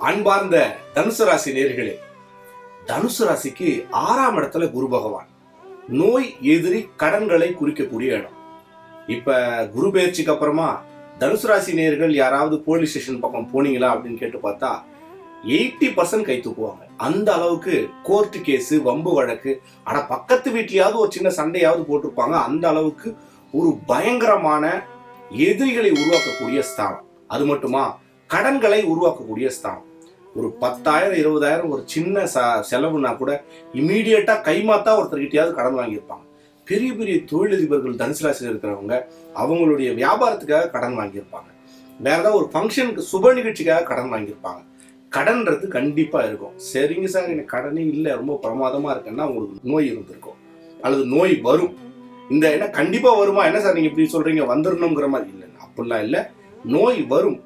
அன்பார்ந்த தனுசு ராசி நேயர்களே, தனுசு ராசிக்கு 6ஆம் இடத்துல குரு பகவான். நோய், எதிரி, கடன்களை குறிக்கக்கூடிய இடம். இப்ப குரு பெயர்ச்சிக்கு அப்புறமா தனுசு ராசி நேயர்கள் யாராவது போலீஸ் ஸ்டேஷன் பக்கம் போனீங்களா அப்படின்னு கேட்டு பார்த்தா 80% கை தூக்குவாங்க. அந்த அளவுக்கு கோர்ட்டு கேஸ், வம்பு வழக்கு, ஆனா பக்கத்து வீட்லயாவது ஒரு சின்ன சண்டையாவது போட்டிருப்பாங்க. அந்த அளவுக்கு ஒரு பயங்கரமான எதிரிகளை உருவாக்கக்கூடிய ஸ்தானம். அது மட்டுமா, கடன்களை உருவாக்கக்கூடிய ஸ்தானம். ஒரு 10,000 20,000 ஒரு சின்ன செலவுனா கூட இமீடியட்டா கைமாத்தா ஒருத்தர்கிட்டயாவது கடன் வாங்கியிருப்பாங்க. பெரிய பெரிய தொழிலதிபர்கள் தனுசு ராசியில் இருக்கிறவங்க அவங்களுடைய வியாபாரத்துக்காக கடன் வாங்கியிருப்பாங்க. வேற ஏதாவது ஒரு ஃபங்க்ஷனுக்கு, சுப நிகழ்ச்சிக்காக கடன் வாங்கியிருப்பாங்க. கடன்றது கண்டிப்பா இருக்கும். சரிங்க சார், எனக்கு கடனே இல்லை, ரொம்ப பிரமாதமா இருக்குன்னா உங்களுக்கு நோய் இருந்திருக்கும், அல்லது நோய் வரும். இந்த என்ன கண்டிப்பா வருமா, என்ன சார் நீங்க இப்படி சொல்றீங்க, வந்துடணுங்கிற மாதிரி இல்லை, அப்படிலாம் இல்லை. நோய் வரும்.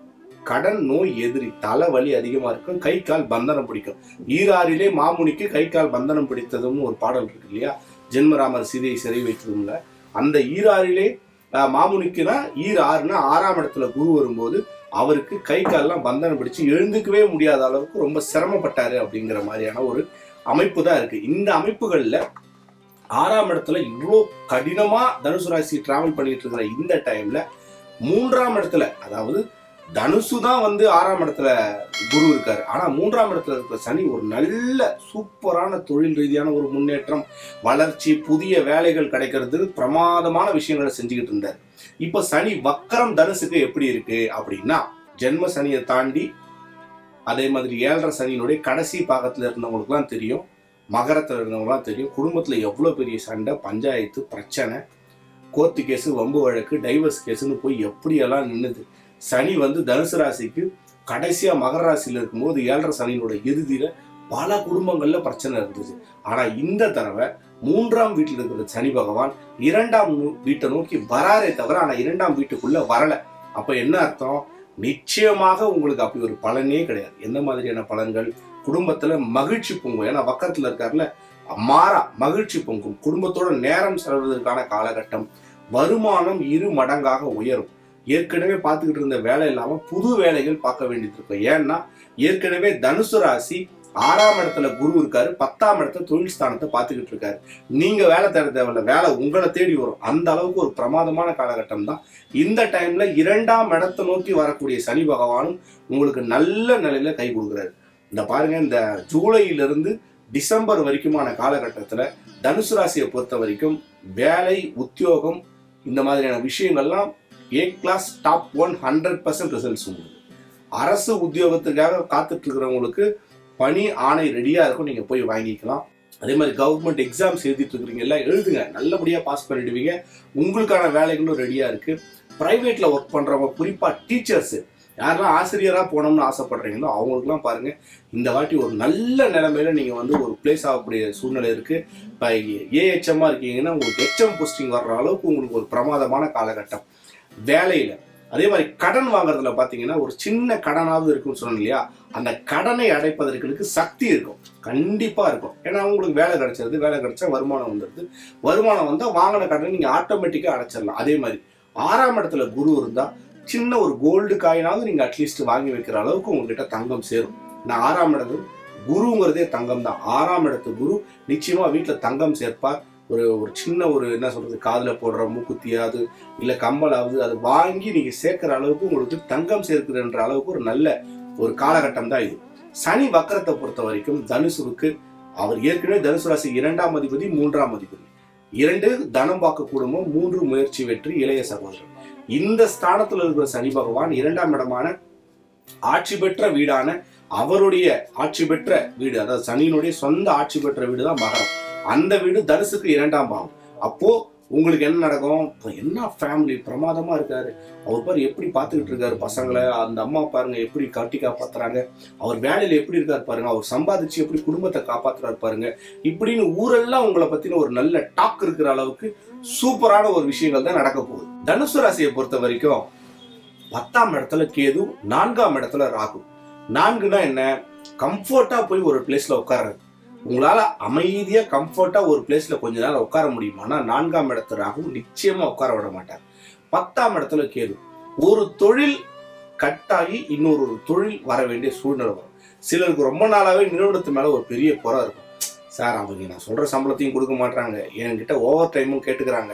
கடன், நோய், எதிரி, தலைவலி அதிகமா இருக்கும், கை கால் பந்தனம் பிடிக்கும். ஈராறிலே மாமுனிக்கு கை கால் பந்தனம் பிடித்ததுன்னு ஒரு பாடல் இருக்கு இல்லையா, ஜென்மராமர் சீதையை சிறை வைத்ததும்ல. அந்த ஈராறிலே மாமுனிக்குனா ஈராறுனா 6ஆம் இடத்துல குரு வரும்போது அவருக்கு கை கால்லாம் பந்தனம் பிடிச்சு எழுந்துக்கவே முடியாத அளவுக்கு ரொம்ப சிரமப்பட்டாரு அப்படிங்கிற மாதிரியான ஒரு அமைப்பு தான் இருக்கு. இந்த அமைப்புகள்ல 6ஆம் இடத்துல இவ்வளோ கடினமா தனுசு ராசி டிராவல் பண்ணிட்டு இருக்கிற இந்த டைம்ல 3ஆம் இடத்துல, அதாவது தனுசு தான் 6ஆம் இடத்துல குரு இருக்காரு, ஆனா 3ஆம் இடத்துல இருக்கிற சனி ஒரு நல்ல சூப்பரான தொழில் ரீதியான ஒரு முன்னேற்றம், வளர்ச்சி, புதிய வேலைகள் கிடைக்கிறது, பிரமாதமான விஷயங்களை செஞ்சுக்கிட்டு இருந்தார். இப்ப சனி வக்கரம் தனுசுக்கு எப்படி இருக்கு அப்படின்னா, ஜென்ம சனியை தாண்டி அதே மாதிரி 7.5 சனியினுடைய கடைசி பாகத்துல இருந்தவங்களுக்கு எல்லாம் தெரியும், மகரத்துல இருந்தவங்களாம் தெரியும், குடும்பத்துல எவ்வளவு பெரிய சண்டை, பஞ்சாயத்து, பிரச்சனை, கோர்ட்டு கேஸ், வம்பு வழக்கு, டைவர்ஸ் கேஸ்ன்னு போய் எப்படியெல்லாம் நின்னுது. சனி தனுசு ராசிக்கு கடைசியா மகர ராசியில இருக்கும்போது 7.5 சனியினுடைய இறுதியில பல குடும்பங்கள்ல பிரச்சனை இருந்துச்சு. ஆனா இந்த தடவை 3ஆம் வீட்டில் இருக்கிற சனி பகவான் 2ஆம் வீட்டை நோக்கி வராரே தவிர, ஆனா 2ஆம் வீட்டுக்குள்ள வரல. அப்ப என்ன அர்த்தம், நிச்சயமாக உங்களுக்கு அப்படி ஒரு பலனே கிடையாது. எந்த மாதிரியான பலன்கள், குடும்பத்துல மகிழ்ச்சி பொங்கும். ஏன்னா வக்கரத்துல இருக்காருல, மாறா மகிழ்ச்சி பொங்கும், குடும்பத்தோட நேரம் செலவதற்கான காலகட்டம், வருமானம் 2 மடங்காக உயரும். ஏற்கனவே பார்த்துக்கிட்டு இருந்த வேலை இல்லாம புது வேலைகள் பார்க்க வேண்டியது இருக்கும். ஏன்னா ஏற்கனவே தனுசு ராசி 6ஆம் இடத்துல குரு இருக்காரு, 10ஆம் இடத்துல தொழில் ஸ்தானத்தை பார்த்துக்கிட்டு இருக்காரு. நீங்க வேலை தேட தேவையில்ல, வேலை உங்களை தேடி வரும். அந்த அளவுக்கு ஒரு பிரமாதமான காலகட்டம் தான் இந்த டைம்ல. 2ஆம் இடத்தை நோக்கி வரக்கூடிய சனி பகவானும் உங்களுக்கு நல்ல நிலையில கை கொடுக்குறாரு. இந்த பாருங்க, இந்த ஜூலையிலிருந்து டிசம்பர் வரைக்குமான காலகட்டத்துல தனுசு ராசியை பொறுத்த வரைக்கும் வேலை, உத்தியோகம், இந்த மாதிரியான விஷயங்கள்லாம் A கிளாஸ் டாப் 100% ரிசல்ட்ஸ் உங்களுக்கு. அரசு உத்தியோகத்துக்காக காத்துட்டு இருக்கிறவங்களுக்கு பணி ஆணை ரெடியா இருக்கும், நீங்க போய் வாங்கிக்கலாம். அதே மாதிரி கவர்மெண்ட் எக்ஸாம்ஸ் எழுதிட்டு இருக்கிறீங்கல்ல, எழுதுங்க, நல்லபடியா பாஸ் பண்ணிடுவீங்க. உங்களுக்கான வேலைகளும் ரெடியா இருக்கு. பிரைவேட்ல ஒர்க் பண்றவங்க, குறிப்பா டீச்சர்ஸ், யாரெல்லாம் ஆசிரியரா போனோம்னு ஆசைப்படுறீங்களோ அவங்களுக்குலாம் பாருங்க, இந்த வாட்டி ஒரு நல்ல நிலைமையில நீங்க ஒரு பிளேஸ் ஆகக்கூடிய சூழ்நிலை இருக்கு. இப்போ ஏஹெச்எம்மா இருக்கீங்கன்னா உங்களுக்கு HM போஸ்டிங் வர்ற அளவுக்கு உங்களுக்கு ஒரு பிரமாதமான காலகட்டம் வேலையில. அதே மாதிரி கடன் வாங்குறதுல பாத்தீங்கன்னா ஒரு சின்ன கடனாவது இருக்குன்னு சொன்னோம் இல்லையா, அந்த கடனை அடைப்பதற்கு சக்தி இருக்கும், கண்டிப்பா இருக்கும். ஏன்னா உங்களுக்கு வேலை கிடைச்சிருது, வேலை கிடைச்சா வருமானம் வந்துடுது, வருமானம் வந்தா வாங்கின கடனை நீங்க ஆட்டோமேட்டிக்கா அடைச்சிடலாம். அதே மாதிரி 6ஆம் இடத்துல குரு இருந்தா சின்ன ஒரு கோல்டு காயினாவது நீங்க அட்லீஸ்ட் வாங்கி வைக்கிற அளவுக்கு உங்ககிட்ட தங்கம் சேரும். நான் 6ஆம் இடத்துல குருங்கிறதே தங்கம் தான். 6ஆம் இடத்து குரு நிச்சயமா வீட்டுல தங்கம் சேர்ப்பார். ஒரு சின்ன என்ன சொல்றது, காதுல போடுற மூக்குத்தியாவது இல்ல கம்பலாவது அது வாங்கி நீங்க சேர்க்கிற அளவுக்கு உங்களுக்கு தங்கம் சேர்க்கிற அளவுக்கு ஒரு நல்ல ஒரு காலகட்டம் தான் இது. சனி வக்கரத்தை பொறுத்த வரைக்கும் தனுசுக்கு, அவர் ஏற்கனவே தனுசு ராசி 2ஆம் அதிபதி, 3ஆம் அதிபதி. 2 தனம் பார்க்க குடும்பம், 3 முயற்சி வெற்றி, இளைய சகோதரர். இந்த ஸ்தானத்துல இருக்கிற சனி பகவான் 2ஆம் இடமான ஆட்சி பெற்ற வீடான அவருடைய ஆட்சி பெற்ற வீடு, அதாவது சனியினுடைய சொந்த ஆட்சி பெற்ற வீடு தான் மகரம். அந்த வீடு தனுசுக்கு 2ஆம் பாவம். அப்போ உங்களுக்கு என்ன நடக்கும், என்ன ஃபேமிலி பிரமாதமா இருக்காரு, அவர் பாரு எப்படி பார்த்துக்கிட்டு இருக்காரு பசங்களை, அந்த அம்மா பாருங்க எப்படி கட்டி காப்பாத்துறாங்க, அவர் வேலையில எப்படி இருக்காரு பாருங்க, அவர் சம்பாதிச்சு எப்படி குடும்பத்தை காப்பாத்துறாரு பாருங்க, இப்படின்னு ஊரெல்லாம் உங்களை பத்தின ஒரு நல்ல டாக் இருக்கிற அளவுக்கு சூப்பரான ஒரு விஷயங்கள் தான் நடக்க போகுது. தனுசு ராசியை பொறுத்த வரைக்கும் 10ஆம் இடத்துல கேது, 4ஆம் இடத்துல ராகு. 4னா என்ன, கம்ஃபர்ட்டா போய் ஒரு பிளேஸ்ல உட்கார்றது. உங்களால அமைதியா கம்ஃபர்ட்டா ஒரு பிளேஸ்ல கொஞ்ச நேரம் உட்கார முடியுமானா 4ஆம் இடத்துல ராகு நிச்சயமா உட்கார விட மாட்டார். 10ஆம் இடத்துல கேது. ஒரு தொழில் கட்டாயி இன்னொரு தொழில் வர வேண்டிய சூழ்நிலை வரும். சிலருக்கு ரொம்ப நாளாவே நிறுவனத்து மேல ஒரு பெரிய குறை இருக்கும். சார் அவங்க நான் சொல்ற சம்பளத்தையும் கொடுக்க மாட்டாங்க, என்கிட்ட ஓவர் டைமும் கேட்டுக்கிறாங்க,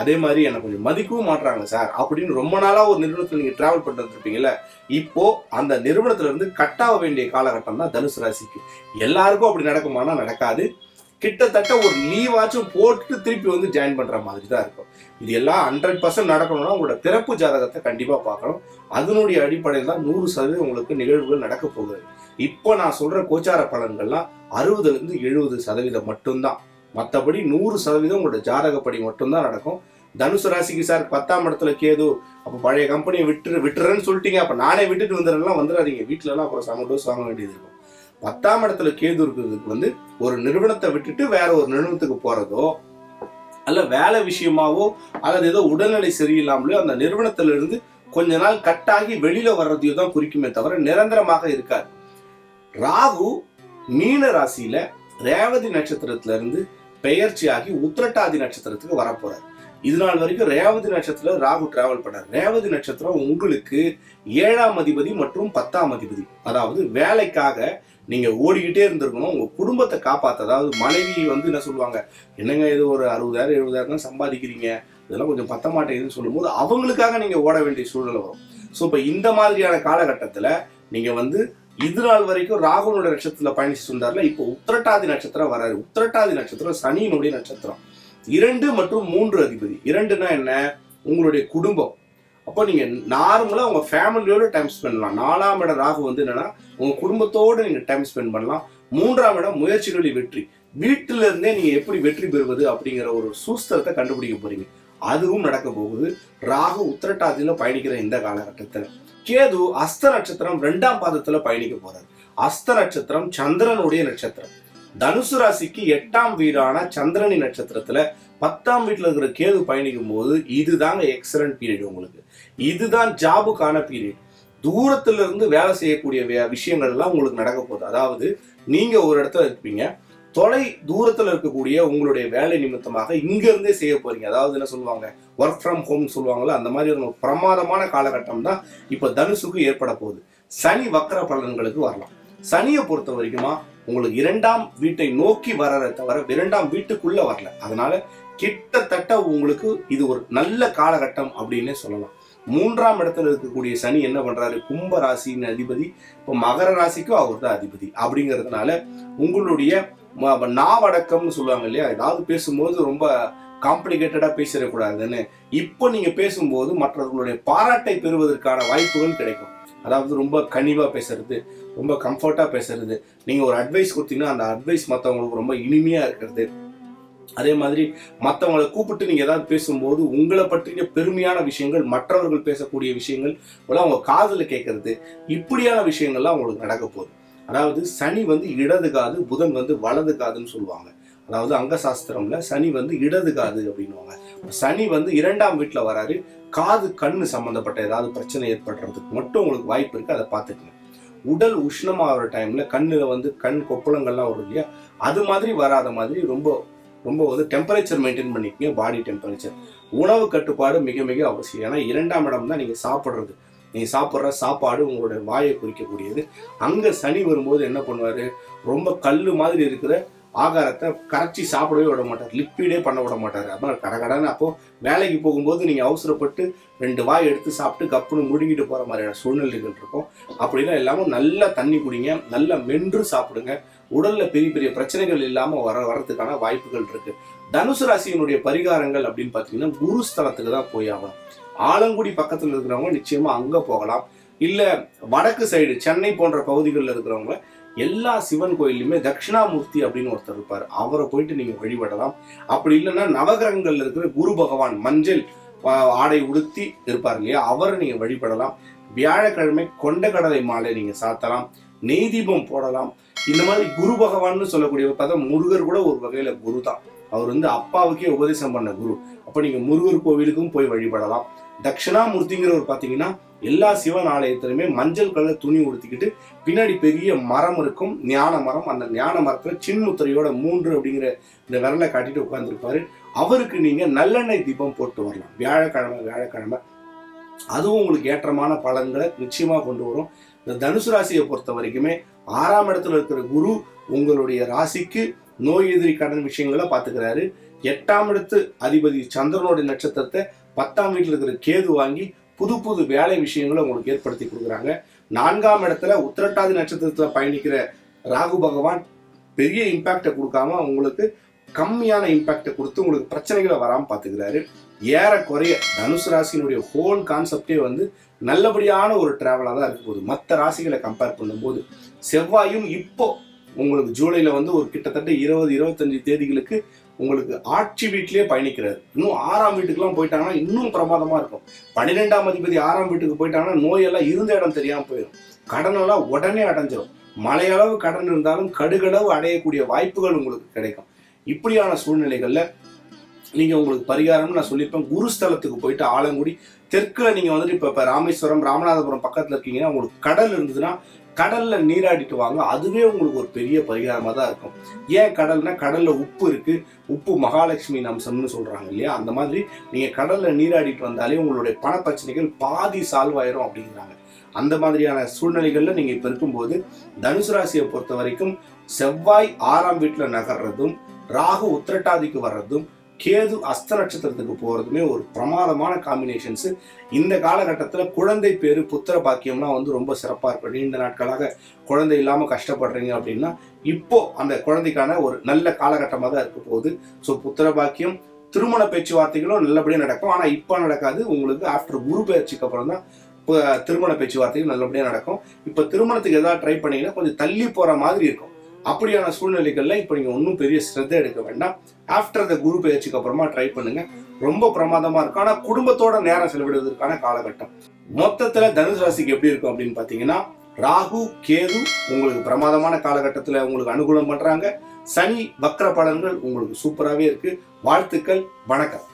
அதே மாதிரி என்னை கொஞ்சம் மதிக்கவும் மாட்டாங்க சார் அப்படின்னு ரொம்ப நாளா ஒரு நிறுவனத்துல நீங்க டிராவல் பண்ணிட்டு வந்துருப்பீங்கல்ல. இப்போ அந்த நிறுவனத்துல இருந்து கட்டாக வேண்டிய காலகட்டம் தான் தனுசு ராசிக்கு. எல்லாருக்கும் அப்படி நடக்குமானா நடக்காது. கிட்டத்தட்ட ஒரு லீவாச்சும் போட்டுட்டு திருப்பி வந்து ஜாயின் பண்ற மாதிரி தான் இருக்கும். இது எல்லாம் 100% நடக்கணும்னா உங்களோட பிறப்பு ஜாதகத்தை கண்டிப்பா பார்க்கணும். அதனுடைய அடிப்படையில் தான் 100% உங்களுக்கு நிகழ்வுகள் நடக்க போகுது. இப்போ நான் சொல்ற கோச்சார பலன்கள்லாம் 60-70% மட்டும்தான். மற்றபடி 100% உங்களோட ஜாதகப்படி மட்டும்தான் நடக்கும். தனுசு ராசிக்கு சார் 10ஆம் இடத்துல கேது, அப்போ பழைய கம்பெனியை விட்டுறேன்னு சொல்லிட்டீங்க, அப்ப நானே விட்டுட்டு வந்துடாதீங்க. வீட்டுல எல்லாம் அப்புறம் சம டோஸ் வாங்க வேண்டியது இருக்கும். 10ஆம் இடத்துல கேது இருக்கிறதுக்கு வந்து ஒரு நிறுவனத்தை விட்டுட்டு வேற ஒரு நிறுவனத்துக்கு போறதோ, அல்ல வேலை விஷயமாவோ, அல்லது ஏதோ உடல்நிலை சரியில்லாமலோ அந்த நிறுவனத்துல இருந்து கொஞ்ச நாள் கட்டாகி வெளியில வர்றதையோ தான் குறிக்குமே தவிர நிரந்தரமாக இருக்காது. ராகு மீன ராசியில ரேவதி நட்சத்திரத்துல இருந்து பெயர்ச்சியாகி உத்திரட்டாதி நட்சத்திரத்துக்கு வரப்போறாரு. இது நாள் வரைக்கும் ரேவதி நட்சத்திரம் ராகு டிராவல் பண்ணார். ரேவதி நட்சத்திரம் உங்களுக்கு 7ஆம் அதிபதி மற்றும் 10ஆம் அதிபதி. அதாவது வேலைக்காக நீங்க ஓடிக்கிட்டே இருந்திருக்கணும், உங்க குடும்பத்தை காப்பாத்த. அதாவது மனைவி வந்து என்ன சொல்லுவாங்க, என்னங்க இது ஒரு 60,000-70,000 தான் சம்பாதிக்கிறீங்க, இதெல்லாம் கொஞ்சம் பத்த மாட்டேங்குதுன்னு சொல்லும் போது அவங்களுக்காக நீங்க ஓட வேண்டிய சூழ்நிலை வரும். ஸோ இப்போ இந்த மாதிரியான காலகட்டத்துல நீங்க வந்து இது நாள் வரைக்கும் ராகுனோட நட்சத்திரத்துல பயணிச்சுட்டு இருந்தார்ல, இப்போ உத்திரட்டாதி நட்சத்திரம் வராது. உத்திரட்டாதி நட்சத்திரம் சனியினுடைய நட்சத்திரம். 2 மற்றும் 3 அதிபதி. 2னா என்ன, உங்களுடைய குடும்பம். அப்போ நீங்க நார்மலா உங்க ஃபேமிலியோட டைம் ஸ்பெண்ட் பண்ணலாம். 4ஆம் இடம் ராகு வந்து என்னன்னா உங்க குடும்பத்தோட நீங்க டைம் ஸ்பெண்ட் பண்ணலாம். 3ஆம் இடம் முயற்சிகளில் வெற்றி. வீட்டில இருந்தே நீங்க எப்படி வெற்றி பெறுவது அப்படிங்கிற ஒரு சூஸ்திரத்தை கண்டுபிடிக்க போறீங்க. அதுவும் நடக்க போகுது ராகு உத்திரட்டாதியில பயணிக்கிற இந்த காலகட்டத்துல. கேது அஸ்த நட்சத்திரம் 2ஆம் பாதத்துல பயணிக்க போறாரு. அஸ்த நட்சத்திரம் சந்திரனுடைய நட்சத்திரம். தனுசு ராசிக்கு 8ஆம் வீடான சந்திரனி நட்சத்திரத்துல 10ஆம் வீட்டுல இருக்கிற கேது பயணிக்கும் போது இதுதாங்க எக்ஸலன்ட் பீரியட். உங்களுக்கு இதுதான் ஜாபுக்கான பீரியட். தூரத்துல இருந்து வேலை செய்யக்கூடிய விஷயங்கள் எல்லாம் உங்களுக்கு நடக்க போகுது. அதாவது நீங்க ஒரு இடத்துல இருப்பீங்க, தொலை தூரத்துல இருக்கக்கூடிய உங்களுடைய வேலை நிமித்தமாக இங்க இருந்தே செய்ய போறீங்க. அதாவது என்ன சொல்லுவாங்க, ஒர்க் ஃப்ரம் ஹோம் சொல்லுவாங்கல்ல, அந்த மாதிரி ஒரு பிரமாதமான காலகட்டம் தான் இப்ப தனுசுக்கு ஏற்பட போகுது. சனி வக்கர பலன்களுக்கு வரலாம். சனியை பொறுத்த வரைக்குமா உங்களுக்கு 2ஆம் வீட்டை நோக்கி வர்றதை தவிர 2ஆம் வீட்டுக்குள்ள வரல. அதனால கிட்டத்தட்ட உங்களுக்கு இது ஒரு நல்ல காலகட்டம் அப்படின்னே சொல்லலாம். 3ஆம் இடத்துல இருக்கக்கூடிய சனி என்ன பண்றாரு, கும்ப ராசியின் அதிபதி, இப்போ மகர ராசிக்கும் அவர் தான் அதிபதி. அப்படிங்கிறதுனால உங்களுடைய நாவடக்கம்னு சொல்லுவாங்க இல்லையா, ஏதாவது பேசும்போது ரொம்ப காம்ப்ளிகேட்டடா பேசிடக்கூடாதுன்னு இப்போ நீங்க பேசும்போது மற்றவர்களுடைய பாராட்டை பெறுவதற்கான வாய்ப்புகள் கிடைக்கும். அதாவது ரொம்ப கனிவா பேசுறது, ரொம்ப கம்ஃபர்ட்டா பேசுறது, நீங்க ஒரு அட்வைஸ் கொடுத்தீங்கன்னா அந்த அட்வைஸ் மற்றவங்களுக்கு ரொம்ப இனிமையா இருக்கிறது. அதே மாதிரி மற்றவங்களை கூப்பிட்டு நீங்க ஏதாவது பேசும்போது உங்களை பற்றிய பெருமையான விஷயங்கள், மற்றவர்கள் பேசக்கூடிய விஷயங்கள் அவங்க காதுல கேட்கறது, இப்படியான விஷயங்கள்லாம் உங்களுக்கு நடக்க போகுது. அதாவது சனி வந்து இடது காது, புதன் வந்து வலது காதுன்னு சொல்லுவாங்க. அதாவது அங்க சாஸ்திரம்ல சனி வந்து இடது காது அப்படின்னுவாங்க. சனி வந்து 2ஆம் வீட்டுல வராரு. காது கண்ணு சம்பந்தப்பட்ட ஏதாவது பிரச்சனை ஏற்படுறதுக்கு மட்டும் உங்களுக்கு வாய்ப்பு இருக்கு, அதை பார்த்துக்கணும். உடல் உஷ்ணமாகிற டைம்ல கண்ணுல வந்து கண் கொப்பளங்கள்லாம் வரும் இல்லையா, அது மாதிரி வராத மாதிரி ரொம்ப ரொம்ப வந்து டெம்பரேச்சர் மெயின்டைன் பண்ணிக்கங்க, பாடி டெம்பரேச்சர். உணவு கட்டுப்பாடு மிக மிக அவசியம். ஏன்னா 2ஆம் இடம் தான் நீங்க சாப்பிட்றது. நீங்க சாப்பிட்ற சாப்பாடு உங்களுடைய வாயை குறிக்கக்கூடியது. அங்க சனி வரும்போது என்ன பண்ணுவாரு, ரொம்ப கல்லு மாதிரி இருக்கிற ஆகாரத்தை கரைச்சி சாப்பிடவே விட மாட்டார், லிக்விடே பண்ண விட மாட்டார். அதனால கடகடன்னு அப்போ வேலைக்கு போகும்போது நீங்க அவசரப்பட்டு 2 வாய் எடுத்து சாப்பிட்டு கப்புன்னு முழுங்கிட்டு போற மாதிரியான சூழ்நிலைகள் இருக்கும். அப்படின்னா எல்லாமும் நல்லா தண்ணி குடிங்க, நல்லா மென்று சாப்பிடுங்க. உடல்ல பெரிய பெரிய பிரச்சனைகள் இல்லாம வர்றதுக்கான வாய்ப்புகள் இருக்கு. தனுசு ராசியினுடைய பரிகாரங்கள் அப்படின்னு பாத்தீங்கன்னா குரு ஸ்தலத்துக்கு தான் போய் ஆகணும். ஆலங்குடி பக்கத்துல இருக்கிறவங்க நிச்சயமா அங்க போகலாம். இல்ல வடக்கு சைடு சென்னை போன்ற பகுதிகளில் இருக்கிறவங்க எல்லா சிவன் கோயிலுமே தட்சிணாமூர்த்தி அப்படின்னு ஒருத்தர் இருப்பார், அவரை போயிட்டு நீங்க வழிபடலாம். அப்படி இல்லைன்னா நவகிரகங்கள்ல இருக்கிற குரு பகவான் மஞ்சள் ஆடை உடுத்தி இருப்பார் இல்லையா, அவரை நீங்க வழிபடலாம். வியாழக்கிழமை கொண்டக்கடலை மாலை நீங்க சாத்தலாம், நெய் தீபம் போடலாம். இந்த மாதிரி குரு பகவான்னு சொல்லக்கூடிய பார்த்தா முருகர் கூட ஒரு வகையில குரு தான். அவர் வந்து அப்பாவுக்கே உபதேசம் பண்ண குரு. அப்ப நீங்க முருகர் கோவிலுக்கும் போய் வழிபடலாம். தட்சிணாமூர்த்திங்கிறவர் பாத்தீங்கன்னா எல்லா சிவன் ஆலயத்திலுமே மஞ்சள் கலர் துணி உடுத்திக்கிட்டு பின்னாடி பெரிய மரம் இருக்கும், ஞான மரம். அந்த ஞான மரத்துல சின்முத்திரையோட 3 அப்படிங்கிற இந்த விரலை காட்டிட்டு உட்கார்ந்துருப்பாரு. அவருக்கு நீங்க நல்லெண்ணெய் தீபம் போட்டு வரலாம் வியாழக்கிழமை. அதுவும் உங்களுக்கு ஏற்றமான பலன்களை நிச்சயமா கொண்டு வரும். இந்த தனுசு ராசியை பொறுத்த வரைக்குமே 6ஆம் இடத்துல இருக்கிற குரு உங்களுடைய ராசிக்கு நோய் எதிரி கடன் விஷயங்களை பார்த்துக்கிறாரு. 8ஆம் இடத்து அதிபதி சந்திரனுடைய நட்சத்திரத்தை 10ஆம் வீட்டில் இருக்கிற கேது வாங்கி புது புது வேலை விஷயங்களை உங்களுக்கு ஏற்படுத்தி கொடுக்குறாங்க. 4ஆம் இடத்துல உத்திரட்டாதி நட்சத்திரத்துல பயணிக்கிற ராகு பகவான் பெரிய இம்பாக்டை கொடுக்காம உங்களுக்கு கம்மியான இம்பாக்டை கொடுத்து உங்களுக்கு பிரச்சனைகளை வராமல் பார்த்துக்கிறாரு. ஏறக்குறைய தனுசு ராசியினுடைய ஹோல் கான்செப்டே நல்லபடியான ஒரு டிராவலாக தான் இருக்க போகுது. மற்ற ராசிகளை கம்பேர் பண்ணும்போது செவ்வாயும் இப்போ உங்களுக்கு ஜூலைல ஒரு கிட்டத்தட்ட 20-25 தேதிகளுக்கு உங்களுக்கு ஆட்சி வீட்டிலேயே பயணிக்கிறாரு. இன்னும் 6ஆம் வீட்டுக்குலாம் போயிட்டாங்கன்னா இன்னும் பிரமாதமா இருக்கும். 12ஆம் அதிபதி 6ஆம் வீட்டுக்கு போயிட்டாங்கன்னா நோயெல்லாம் இருந்த இடம் தெரியாம போயிடும். கடனெல்லாம் உடனே அடைஞ்சிடும். மழையளவு கடன் இருந்தாலும் கடுகளவு அடையக்கூடிய வாய்ப்புகள் உங்களுக்கு கிடைக்கும். இப்படியான சூழ்நிலைகள்ல நீங்க உங்களுக்கு பரிகாரம்னு நான் சொல்லியிருப்பேன். குருஸ்தலத்துக்கு போயிட்டு ஆலங்குடி தெற்குல நீங்க இப்ப ராமேஸ்வரம் ராமநாதபுரம் பக்கத்துல இருக்கீங்கன்னா உங்களுக்கு கடல் இருந்ததுன்னா கடல்ல நீராடிட்டு வாங்க. அதுவே உங்களுக்கு ஒரு பெரிய பரிகாரமா தான் இருக்கும். ஏன் கடல்னா கடல்ல உப்பு இருக்கு. உப்பு மகாலட்சுமி அம்சம்னு சொல்றாங்க இல்லையா? அந்த மாதிரி நீங்க கடல்ல நீராடிட்டு வந்தாலே உங்களுடைய பண பிரச்சனைகள் பாதி சால்வ் ஆயிரும் அப்படிங்கிறாங்க. அந்த மாதிரியான சூழ்நிலைகள்ல நீங்க இப்ப இருக்கும்போது தனுசு ராசியை பொறுத்த வரைக்கும் செவ்வாய் 6ஆம் வீட்டுல நகர்றதும் ராகு உத்திரட்டாதிக்கு வர்றதும் கேது அஸ்த நட்சத்திரத்துக்கு போறதுமே ஒரு பிரமாதமான காம்பினேஷன்ஸ். இந்த காலகட்டத்தில் குழந்தை பேரு புத்திர பாக்கியம்லாம் ரொம்ப சிறப்பா இருக்கும். நீண்ட நாட்களாக குழந்தை இல்லாம கஷ்டப்படுறீங்க அப்படின்னா இப்போ அந்த குழந்தைக்கான ஒரு நல்ல காலகட்டமாக தான் இருக்க போகுது. ஸோ புத்திர பாக்கியம், திருமண பேச்சுவார்த்தைகளும் நல்லபடியாக நடக்கும். ஆனா இப்போ நடக்காது. உங்களுக்கு ஆஃப்டர் குரு பயிற்சிக்கு அப்புறம் தான் இப்போ திருமண பேச்சுவார்த்தைகள் நல்லபடியாக நடக்கும். இப்போ திருமணத்துக்கு ஏதாவது ட்ரை பண்ணீங்கன்னா கொஞ்சம் தள்ளி போற மாதிரி இருக்கும். அப்படியான சூழ்நிலைகள்ல இப்போ நீங்க ஒன்றும் பெரிய ஸ்ரத்தை எடுக்க வேண்டாம். ஆஃப்டர் த குரு பயிற்சிக்கு அப்புறமா ட்ரை பண்ணுங்க. ரொம்ப பிரமாதமா இருக்கும். ஆனா குடும்பத்தோட நேரம் செலவிடுவதற்கான காலகட்டம். மொத்தத்துல தனுசு ராசிக்கு எப்படி இருக்கும் அப்படின்னு பாத்தீங்கன்னா ராகு கேது உங்களுக்கு பிரமாதமான காலகட்டத்துல உங்களுக்கு அனுகூலம் பண்றாங்க. சனி வக்ர பலன்கள் உங்களுக்கு சூப்பராகவே இருக்கு. வாழ்த்துக்கள். வணக்கம்.